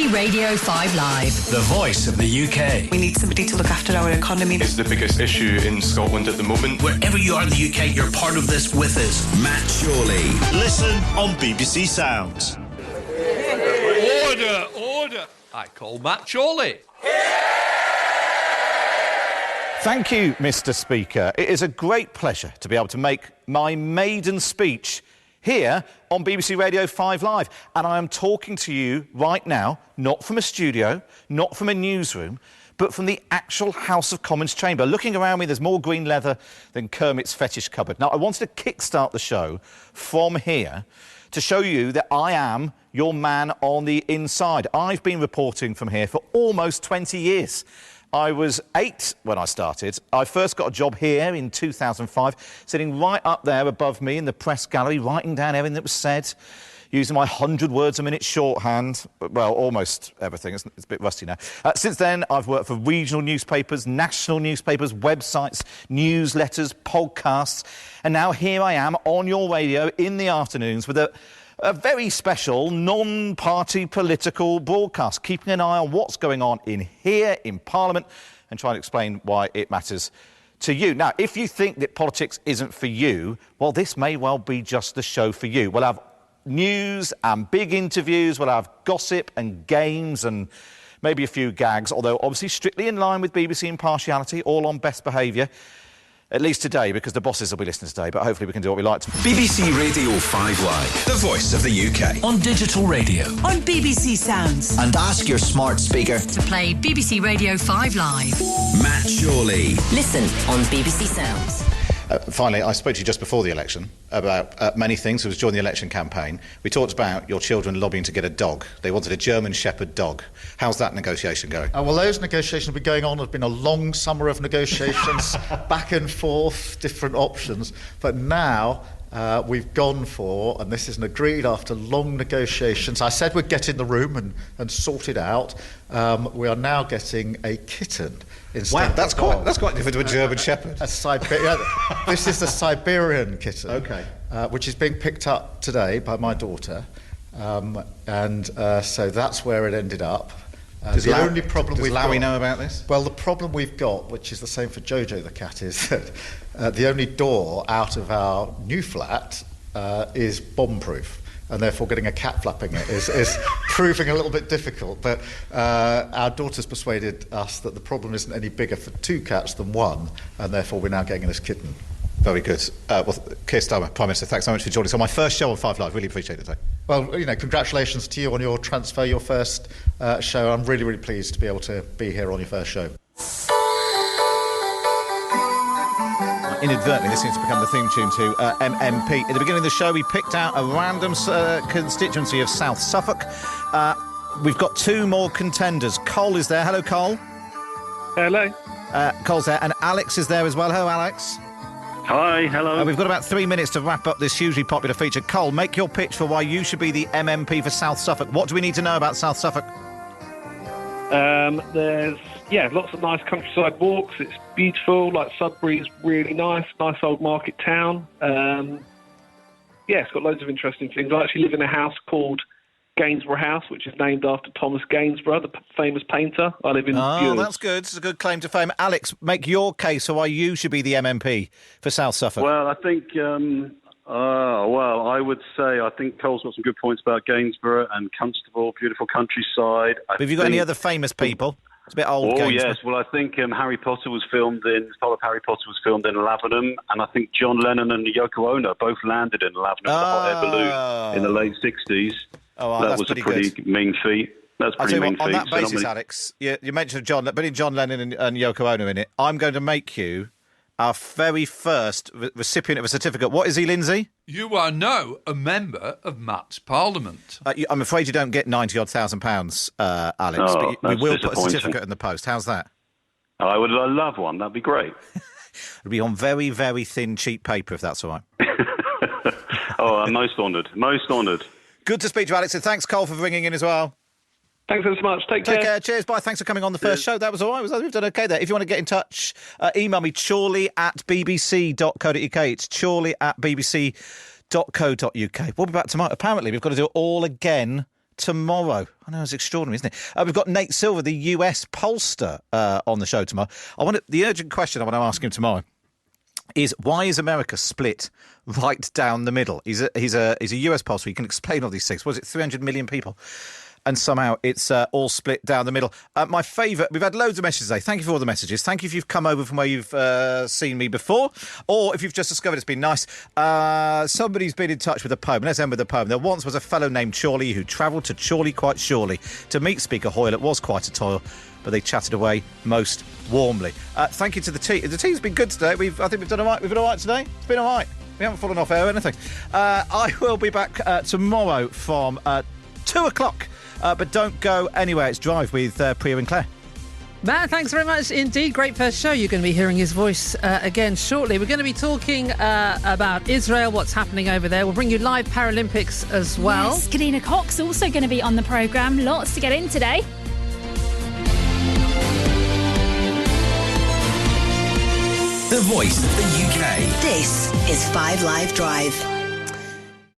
BBC Radio 5 Live. The voice of the UK. We need somebody to look after our economy. It's the biggest issue in Scotland at the moment. Wherever you are in the UK, you're part of this with us. Matt Chorley. Listen on BBC Sounds. Order! I call Matt Chorley. Thank you, Mr. Speaker. It is a great pleasure to be able to make my maiden speech here on BBC Radio 5 Live. And I am talking to you right now, not from a studio, not from a newsroom, but from the actual House of Commons chamber. Looking around me, there's more green leather than Kermit's fetish cupboard. Now, I wanted to kickstart the show from here to show you that I am your man on the inside. I've been reporting from here for almost 20 years. I was 8 when I started. I first got a job here in 2005, sitting right up there above me in the press gallery, writing down everything that was said, using my 100 words a minute shorthand. Well, almost everything. It's a bit rusty now. Since then, I've worked for regional newspapers, national newspapers, websites, newsletters, podcasts. And now here I am on your radio in the afternoons with a very special non-party political broadcast, keeping an eye on what's going on in here, in Parliament, and trying to explain why it matters to you. Now, if you think that politics isn't for you, well, this may well be just the show for you. We'll have news and big interviews, we'll have gossip and games and maybe a few gags, although obviously strictly in line with BBC impartiality, all on best behaviour. At least today, because the bosses will be listening today, but hopefully we can do what we like to. BBC Radio 5 Live. The voice of the UK. On digital radio. On BBC Sounds. And ask your smart speaker To play BBC Radio 5 Live. Matt Chorley. Listen on BBC Sounds. Finally, I spoke to you just before the election about many things. It was during the election campaign. We talked about your children lobbying to get a dog. They wanted a German Shepherd dog. How's that negotiation going? Well, those negotiations have been going on. There's been a long summer of negotiations, back and forth, different options. But now we've gone for, and this is agreed after long negotiations. I said we'd get in the room and sort it out. We are now getting a kitten. Wow, that's quite different to a German Shepherd. This is the Siberian kitten, okay, which is being picked up today by my daughter, so that's where it ended up. Does Larry know about this? Well, the problem we've got, which is the same for Jojo the cat, is that the only door out of our new flat is bomb-proof. And therefore getting a cat flapping it is proving a little bit difficult. But our daughter's persuaded us that the problem isn't any bigger for 2 cats than 1, and therefore we're now getting this kitten. Very good. Well, Keir Starmer, Prime Minister, thanks so much for joining us on my first show on 5 Live. Really appreciate it today. Well, congratulations to you on your transfer, your first show. I'm really, really pleased to be able to be here on your first show. Inadvertently, this seems to become the theme tune to MMP. At the beginning of the show, we picked out a random constituency of South Suffolk. We've got 2 more contenders. Cole is there. Hello, Cole. Hello. Cole's there. And Alex is there as well. Hello, Alex. Hi, hello. We've got about 3 minutes to wrap up this hugely popular feature. Cole, make your pitch for why you should be the MMP for South Suffolk. What do we need to know about South Suffolk? There's lots of nice countryside walks. It's beautiful. Like Sudbury's really nice old market town. It's got loads of interesting things. I actually live in a house called Gainsborough House, which is named after Thomas Gainsborough, the famous painter. I live in Bures. That's good. It's a good claim to fame. Alex, make your case for why you should be the MMP for South Suffolk. Well, I think I would say I think Cole's got some good points about Gainsborough and Constable, beautiful countryside. Have you got any other famous people? It's a bit old. Oh, yes. Well, I think Harry Potter was filmed in Lavenham, and I think John Lennon and Yoko Ono both landed in Lavenham, the hot air balloon, in the late 60s. That was a pretty mean feat. That's pretty mean feat. On that basis, Alex, you mentioned John Lennon and Yoko Ono in it. I'm going to make you our very first recipient of a certificate. What is he, Lindsay? You are now a member of Matt's Parliament. I'm afraid you don't get £90,000, Alex, but we will put a certificate in the post. How's that? I would love one. That'd be great. It'll be on very, very thin, cheap paper, if that's all right. I'm most honoured. Most honoured. Good to speak to you, Alex, and thanks, Cole, for ringing in as well. Thanks so much. Take care. Cheers. Bye. Thanks for coming on the first show. That was all right. We've done okay there. If you want to get in touch, email me, chorley@bbc.co.uk. It's chorley@bbc.co.uk. We'll be back tomorrow. Apparently, we've got to do it all again tomorrow. I know, it's extraordinary, isn't it? We've got Nate Silver, the US pollster, on the show tomorrow. The urgent question I want to ask him tomorrow is, why is America split right down the middle? He's a US pollster. He can explain all these things. Was it 300 million people? And somehow it's all split down the middle. My favourite, we've had loads of messages today. Thank you for all the messages. Thank you if you've come over from where you've seen me before, or if you've just discovered it's been nice. Somebody's been in touch with a poem. Let's end with a poem. There once was a fellow named Chorley who travelled to Chorley quite surely. To meet Speaker Hoyle, it was quite a toil, but they chatted away most warmly. Thank you to the team. The team's been good today. I think we've done all right. We've been all right today. It's been all right. We haven't fallen off air or anything. I will be back tomorrow from 2 o'clock. But don't go anywhere. It's Drive with Priya and Claire. Matt, thanks very much indeed. Great first show. You're going to be hearing his voice again shortly. We're going to be talking about Israel, what's happening over there. We'll bring you live Paralympics as well. Yes, Kalina Cox also going to be on the programme. Lots to get in today. The voice of the UK. This is 5 Live Drive.